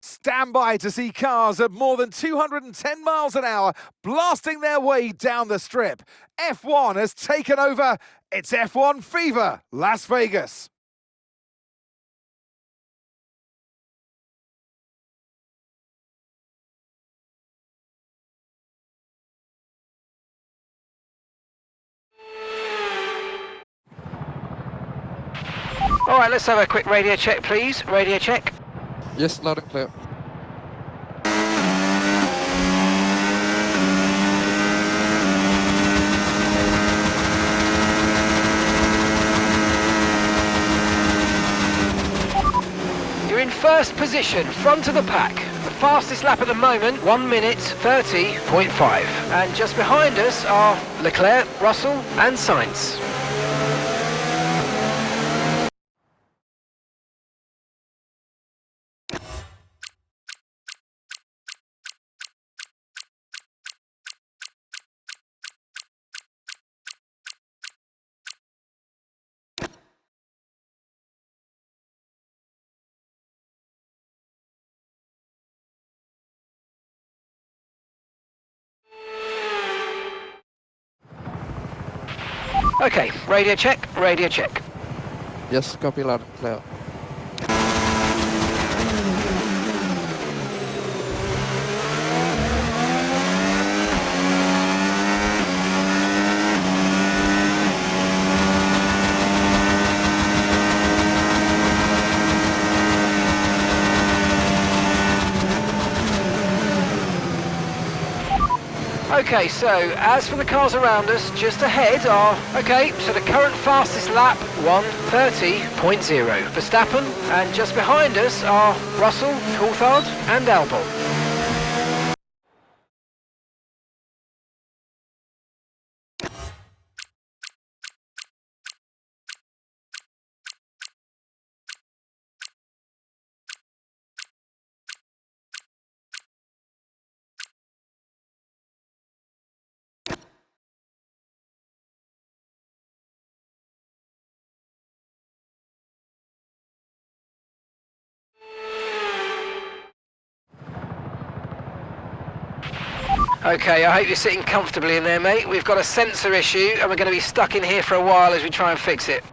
Stand by to see cars at more than 210 miles an hour blasting their way down the strip. F1 has taken over. It's F1 Fever, Las Vegas. All right, let's have a quick radio check, please. Radio check. Yes, loud and clear. You're in first position, front of the pack. The fastest lap at the moment, 1 minute 30.5. And just behind us are Leclerc, Russell and Sainz. Okay, radio check, radio check. Yes, copy loud and clear. Okay, so as for the cars around us, just ahead are, okay, so the current fastest lap, 1:30.0. Verstappen, and just behind us are Russell, Coulthard and Albon. Okay, I hope you're sitting comfortably in there, mate. We've got a sensor issue and we're going to be stuck in here for a while as we try and fix it.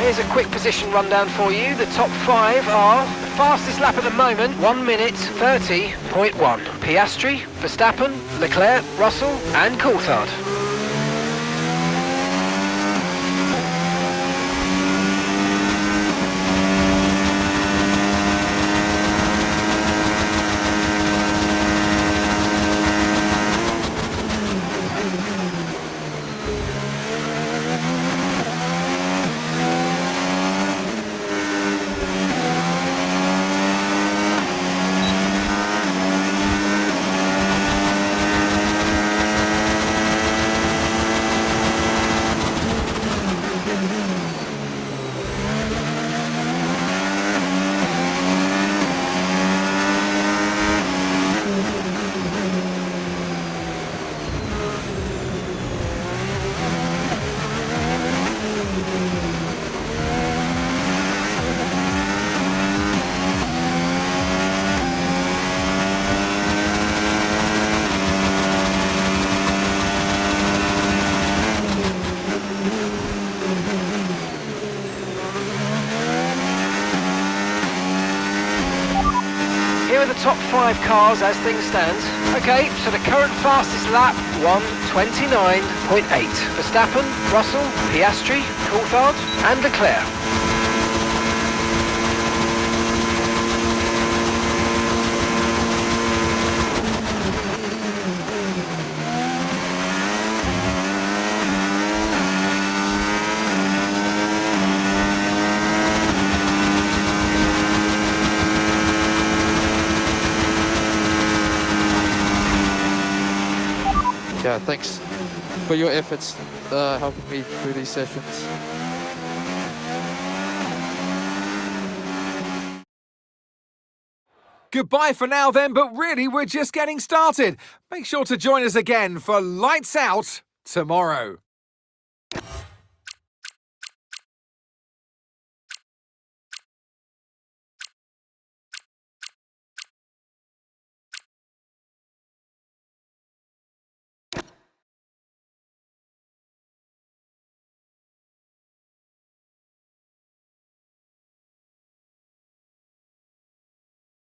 Here's a quick position rundown for you. The top 5 are, fastest lap at the moment, 1 minute 30.1. Piastri, Verstappen, Leclerc, Russell and Coulthard. Here are the top 5 cars as things stand. Okay, so the current fastest lap, 1:29.8. Verstappen, Russell, Piastri, Coulthard and Leclerc. Yeah, thanks for your efforts helping me through these sessions. Goodbye for now then, but really we're just getting started. Make sure to join us again for Lights Out tomorrow.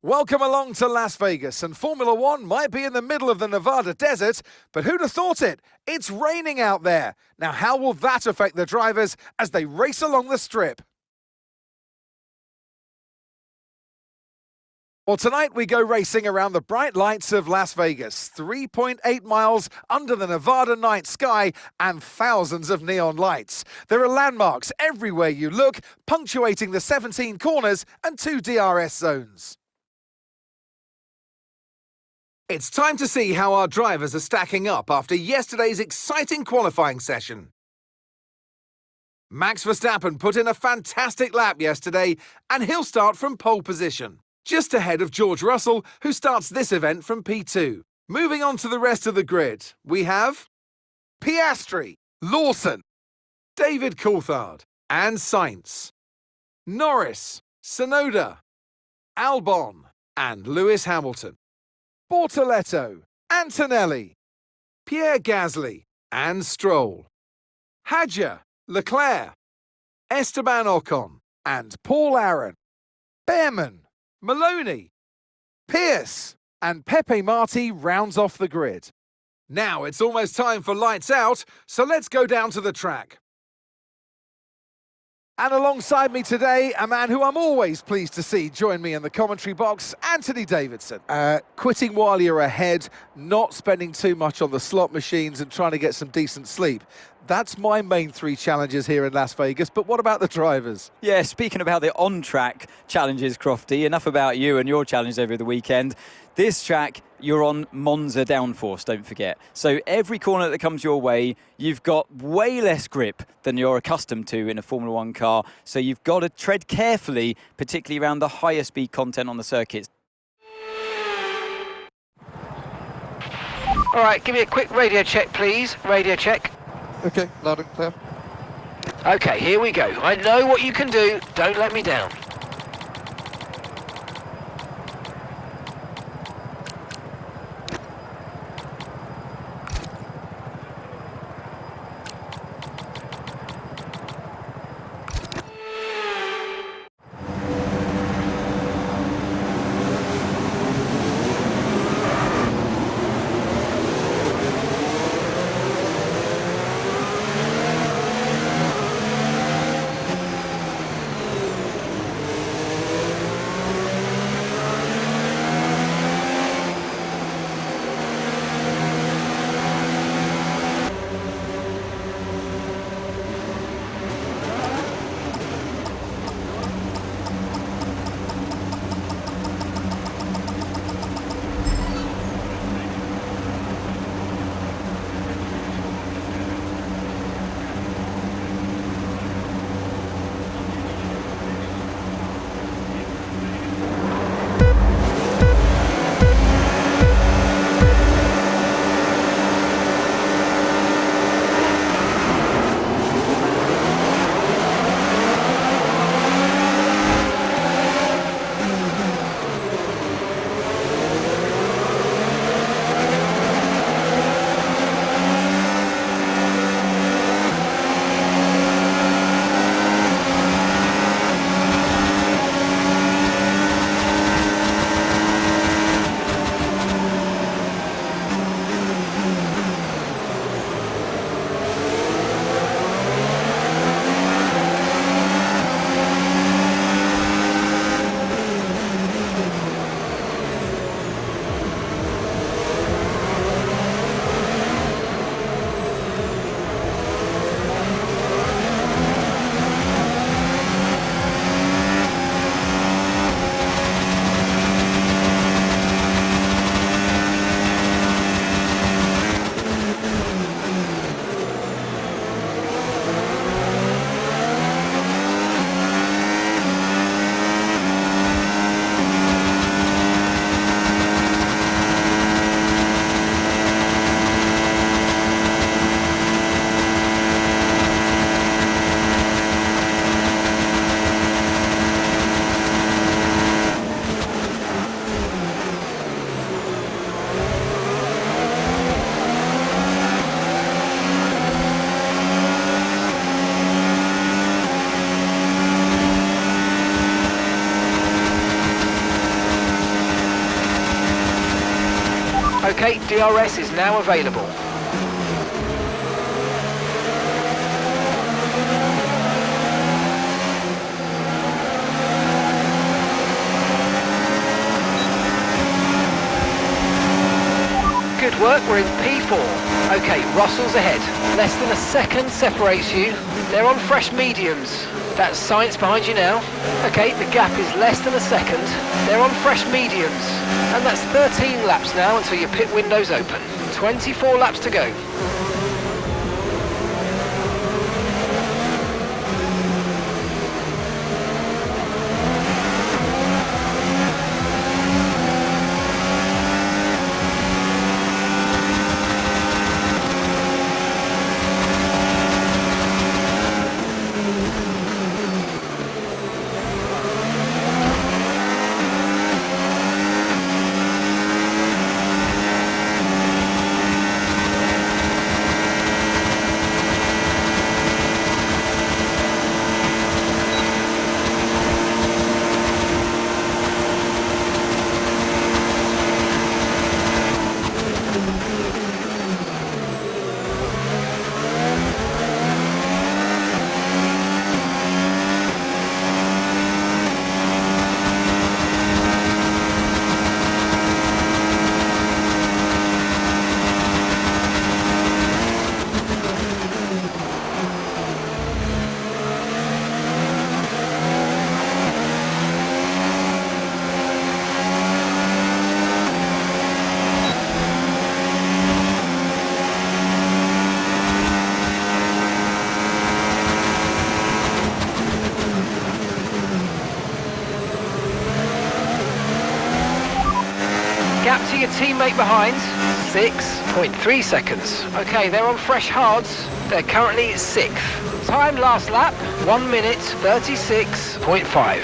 Welcome along to Las Vegas, and Formula One might be in the middle of the Nevada desert, but who'd have thought it? It's raining out there. Now, how will that affect the drivers as they race along the strip? Well, tonight we go racing around the bright lights of Las Vegas, 3.8 miles under the Nevada night sky and thousands of neon lights. There are landmarks everywhere you look, punctuating the 17 corners and 2 DRS zones. It's time to see how our drivers are stacking up after yesterday's exciting qualifying session. Max Verstappen put in a fantastic lap yesterday, and he'll start from pole position, just ahead of George Russell, who starts this event from P2. Moving on to the rest of the grid, we have Piastri, Lawson, David Coulthard, and Sainz, Norris, Tsunoda, Albon, and Lewis Hamilton, Bortoletto, Antonelli, Pierre Gasly, and Stroll, Hadjar, Leclerc, Esteban Ocon, and Paul Aron, Behrman, Maloney, Pierce, and Pepe Marti rounds off the grid. Now it's almost time for lights out, so let's go down to the track. And alongside me today, a man who I'm always pleased to see join me in the commentary box, Anthony Davidson. Quitting while you're ahead, not spending too much on the slot machines and trying to get some decent sleep. That's my main 3 challenges here in Las Vegas, but what about the drivers? Yeah, speaking about the on-track challenges, Crofty, enough about you and your challenge over the weekend. This track, you're on Monza downforce, don't forget. So every corner that comes your way, you've got way less grip than you're accustomed to in a Formula One car. So you've got to tread carefully, particularly around the higher speed content on the circuits. All right, give me a quick radio check, please. Radio check. Okay, loud and clear. Okay, here we go. I know what you can do. Don't let me down. Okay, DRS is now available. Good work, we're in P4. Okay, Russell's ahead. Less than a second separates you. They're on fresh mediums. That's science behind you now. Okay, the gap is less than a second. They're on fresh mediums. And that's 13 laps now until your pit window's open. 24 laps to go. Gap to your teammate behind, 6.3 seconds. Okay, they're on fresh hards. They're currently 6th. Time last lap, 1 minute 36.5.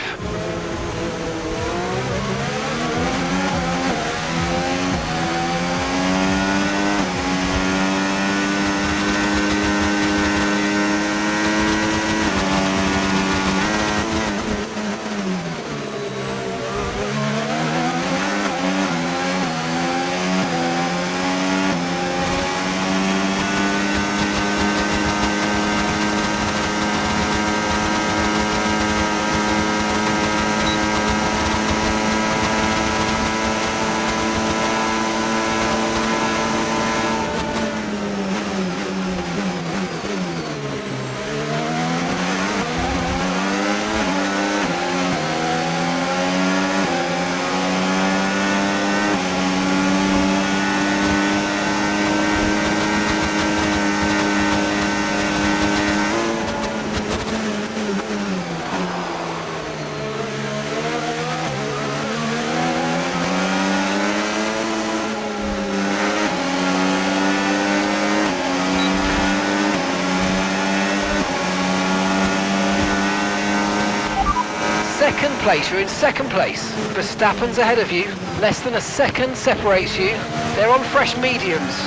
Second place, you're in second place. Verstappen's ahead of you. Less than a second separates you. They're on fresh mediums.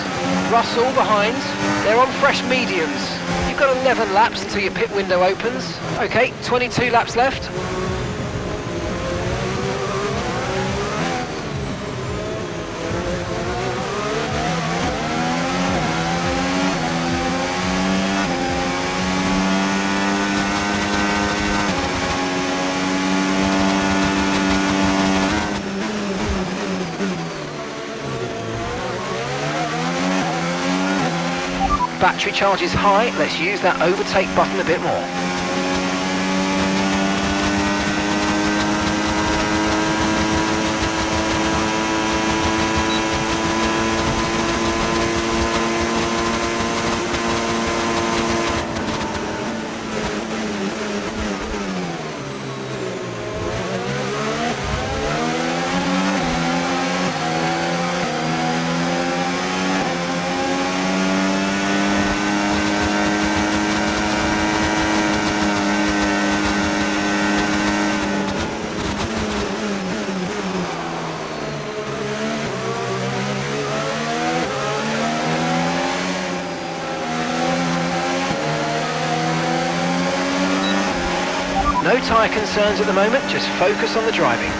Russell behind. They're on fresh mediums. You've got 11 laps until your pit window opens. Okay, 22 laps left. Battery charge is high, let's use that overtake button a bit more. No tyre concerns at the moment, just focus on the driving.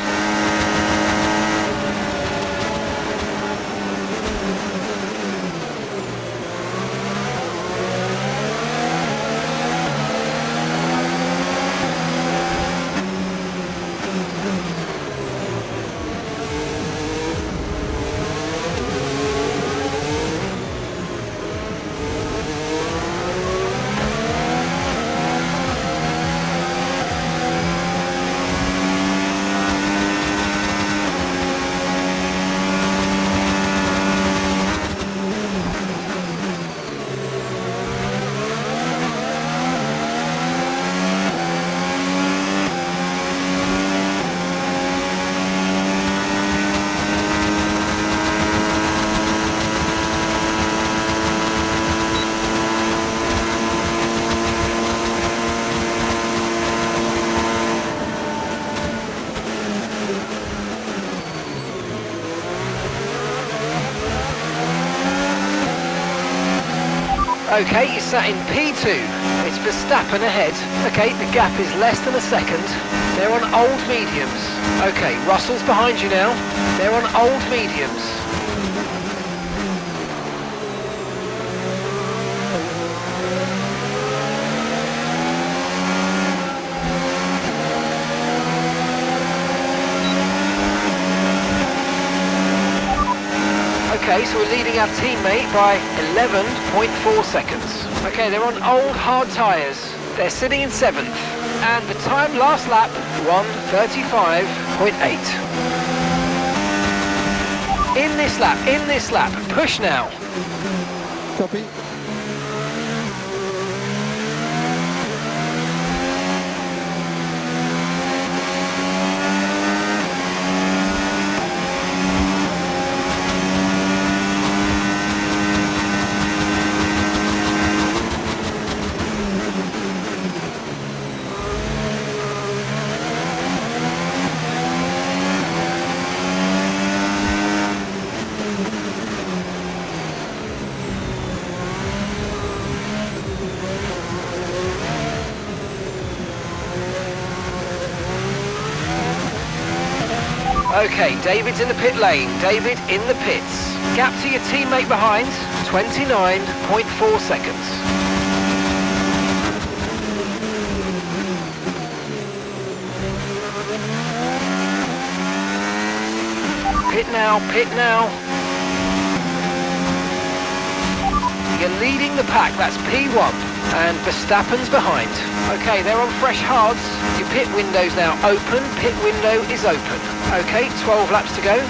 Okay, you sat in P2. It's Verstappen ahead. Okay, the gap is less than a second. They're on old mediums. Okay, Russell's behind you now. They're on old mediums. Okay, so we're leading our teammate by 11.4 seconds. Okay, they're on old hard tyres. They're sitting in 7th. And the time last lap, 1:35.8. In this lap, push now. Copy. Okay, David's in the pit lane. David in the pits. Gap to your teammate behind, 29.4 seconds. Pit now, pit now. You're leading the pack, that's P1. And Verstappen's behind. Okay, they're on fresh hards. Your pit window's now open. Pit window is open. Okay, 12 laps to go.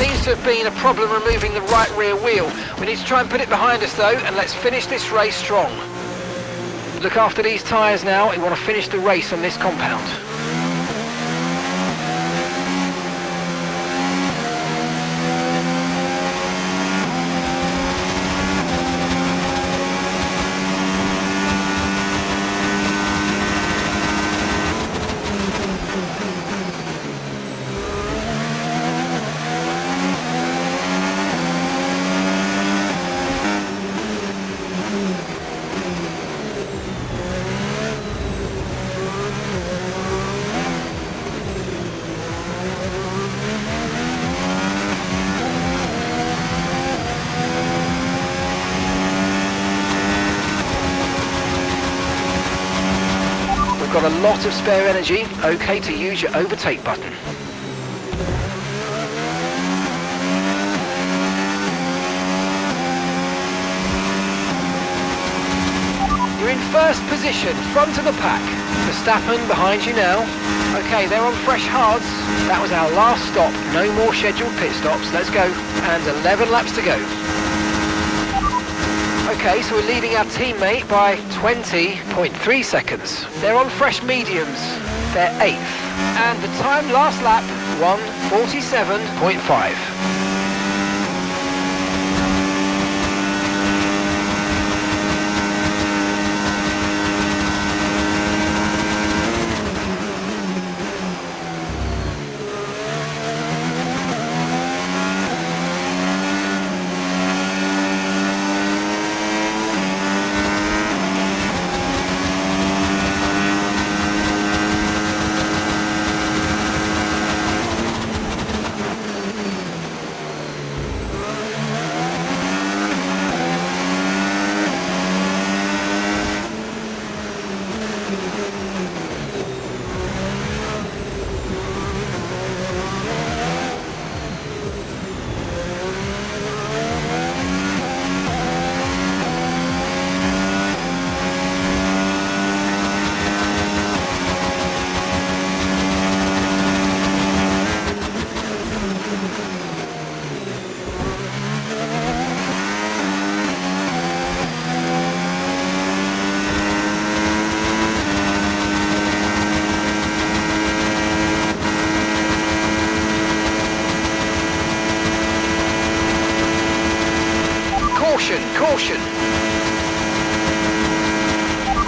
Seems to have been a problem removing the right rear wheel. We need to try and put it behind us though, and let's finish this race strong. Look after these tyres now, we want to finish the race on this compound. Got a lot of spare energy, okay to use your overtake button. You're in first position, front of the pack. Verstappen behind you now. Okay, they're on fresh hards. That was our last stop, no more scheduled pit stops, let's go. And 11 laps to go. Okay, so we're leading our teammate by 20.3 seconds. They're on fresh mediums. They're 8th. And the time last lap, 1:47.5.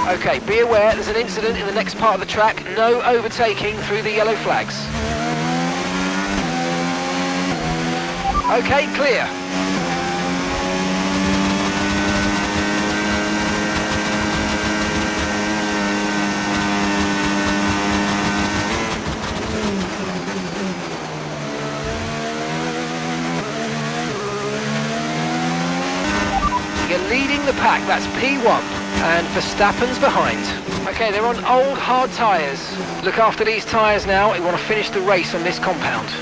Okay, be aware there's an incident in the next part of the track. No overtaking through the yellow flags. Okay, clear. You're leading the pack, that's P1, and Verstappen's behind. Okay, they're on old hard tyres. Look after these tyres now, we want to finish the race on this compound.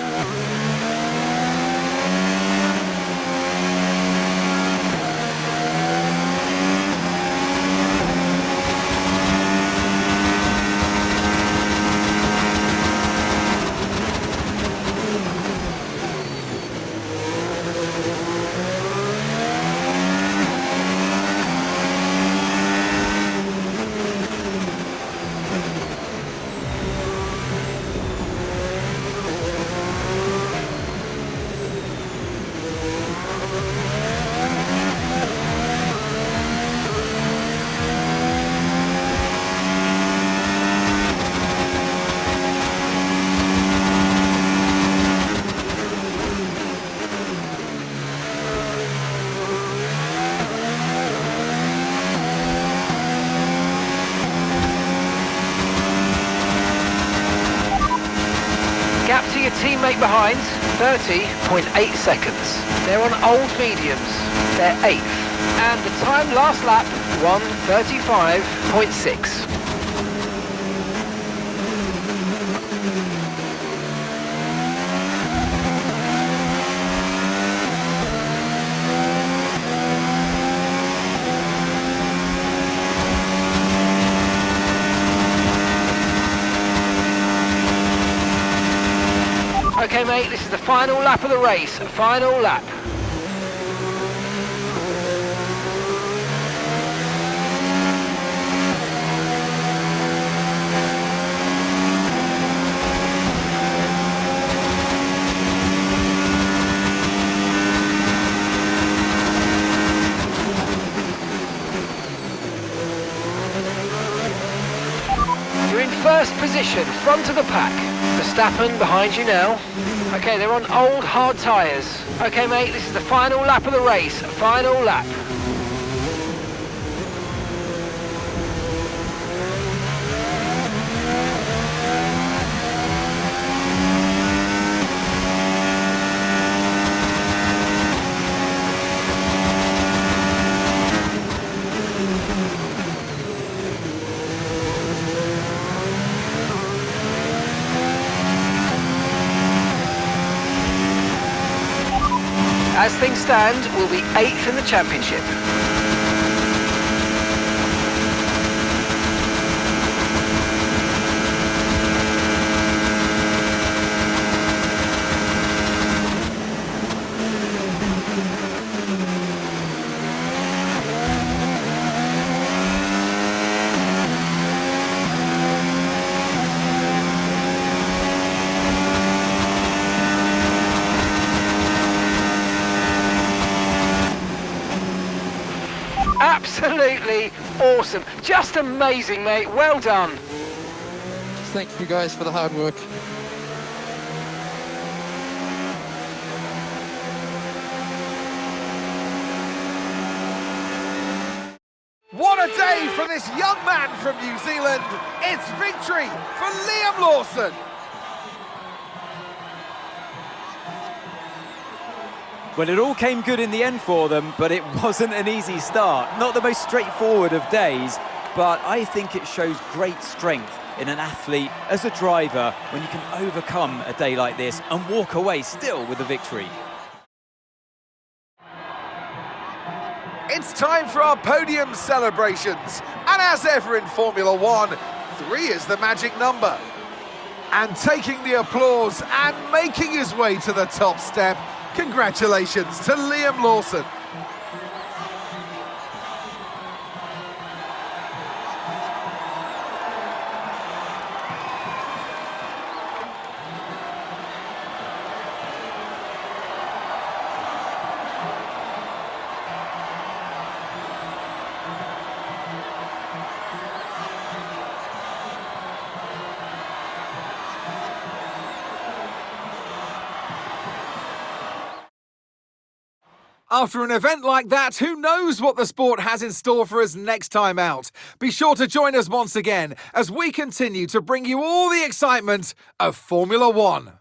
Gap to your teammate behind, 30.8 seconds. They're on old mediums, they're 8th. And the time last lap, 1:35.6. Okay mate, this is the final lap of the race, final lap. You're in first position, front of the pack. Verstappen behind you now. Okay, they're on old hard tyres. Okay mate, this is the final lap of the race, final lap. As things stand, we'll be 8th in the championship. Absolutely awesome. Just amazing, mate. Well done. Thank you guys for the hard work. What a day for this young man from New Zealand. It's victory for Liam Lawson. Well, it all came good in the end for them, but it wasn't an easy start. Not the most straightforward of days, but I think it shows great strength in an athlete as a driver when you can overcome a day like this and walk away still with a victory. It's time for our podium celebrations. And as ever in Formula One, 3 is the magic number. And taking the applause and making his way to the top step, congratulations to Liam Lawson. After an event like that, who knows what the sport has in store for us next time out? Be sure to join us once again as we continue to bring you all the excitement of Formula One.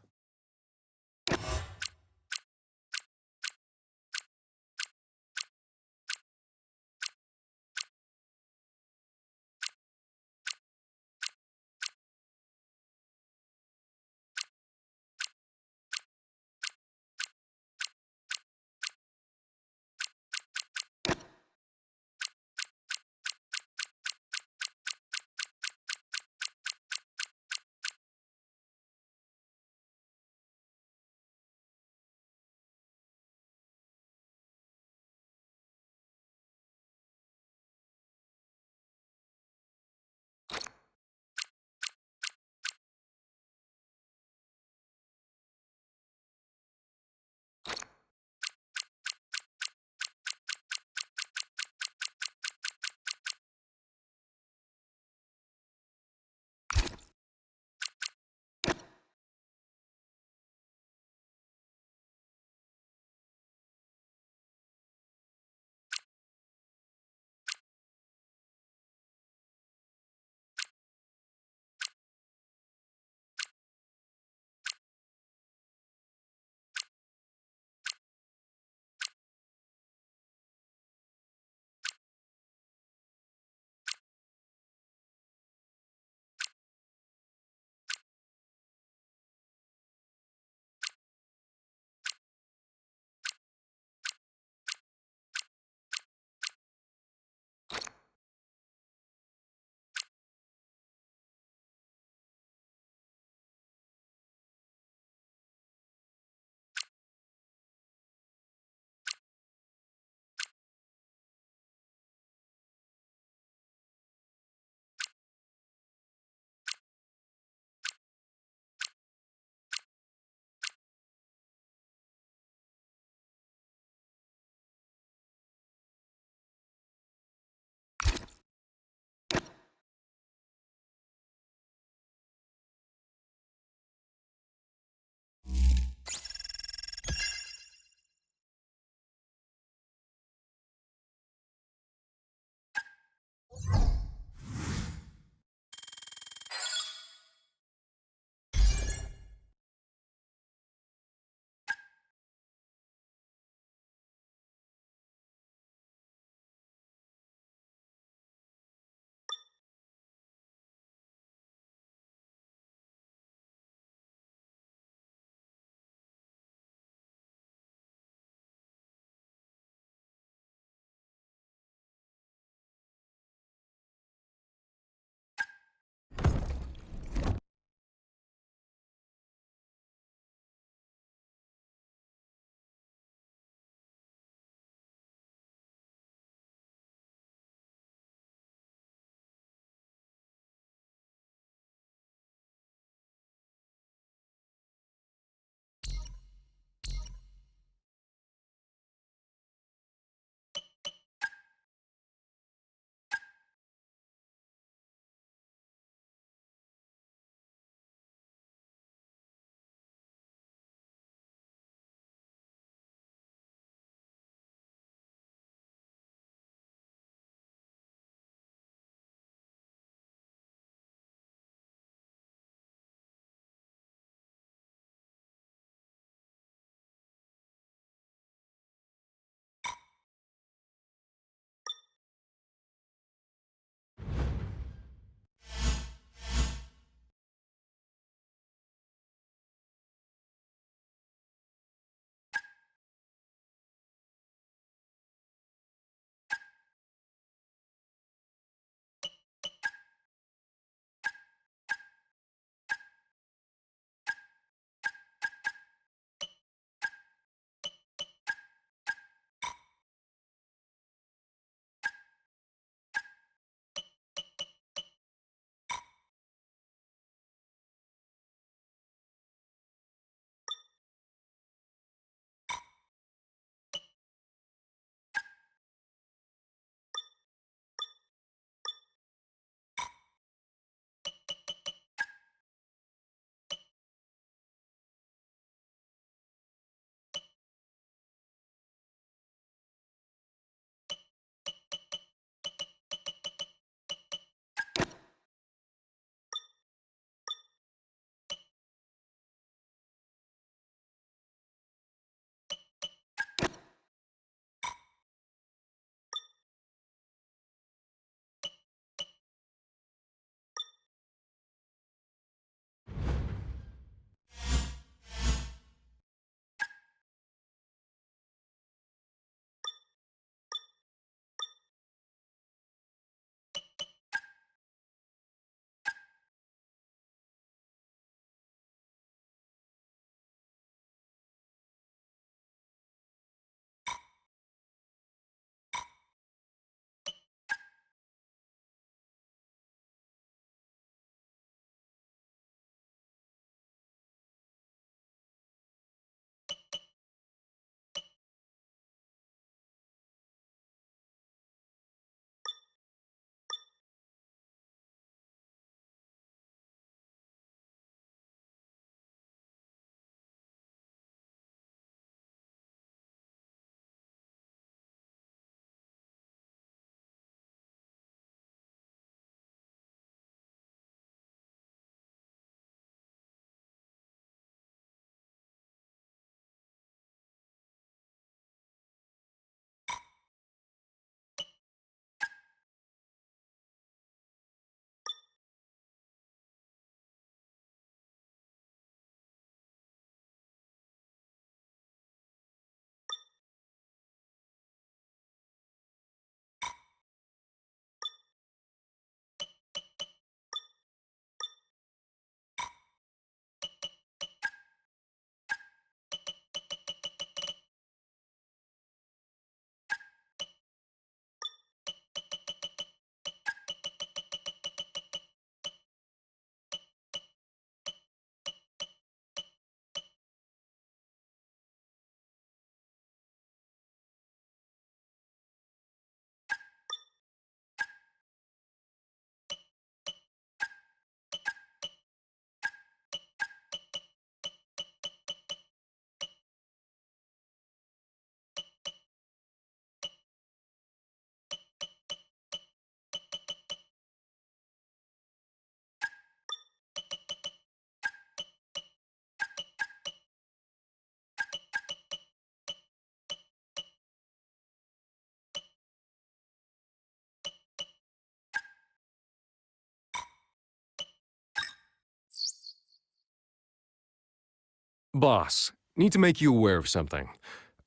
Boss, need to make you aware of something.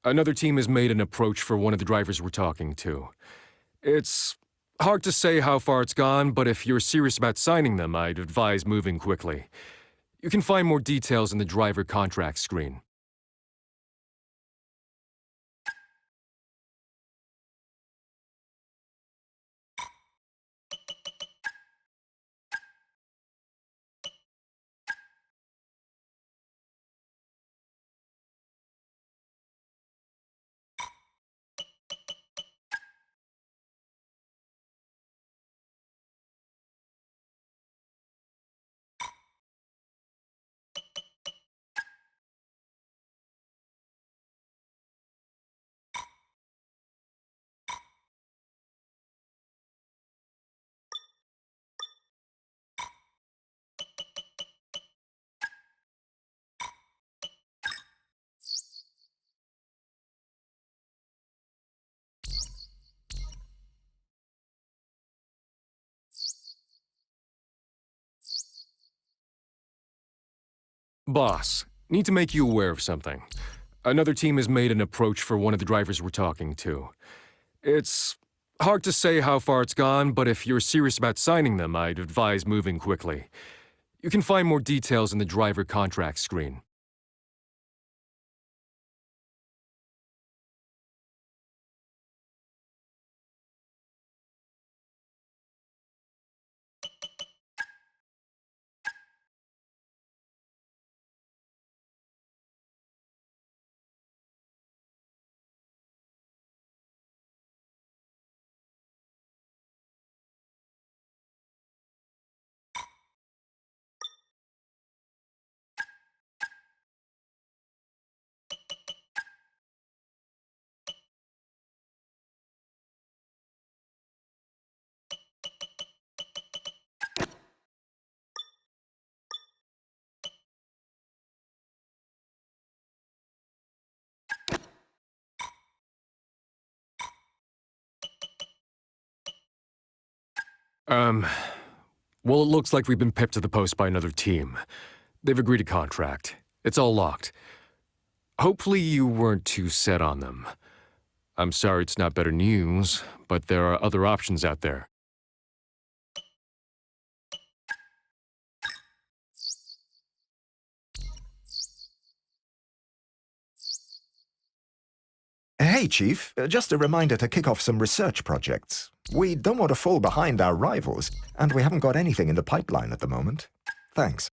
Another team has made an approach for one of the drivers we're talking to. It's hard to say how far it's gone, but if you're serious about signing them, I'd advise moving quickly. You can find more details in the driver contract screen. Boss, need to make you aware of something. Another team has made an approach for one of the drivers we're talking to. It's hard to say how far it's gone, but if you're serious about signing them, I'd advise moving quickly. You can find more details in the driver contract screen. Well, it looks like we've been pipped to the post by another team. They've agreed a contract. It's all locked. Hopefully you weren't too set on them. I'm sorry it's not better news, but there are other options out there. Hey, Chief. Just a reminder to kick off some research projects. We don't want to fall behind our rivals, and we haven't got anything in the pipeline at the moment. Thanks.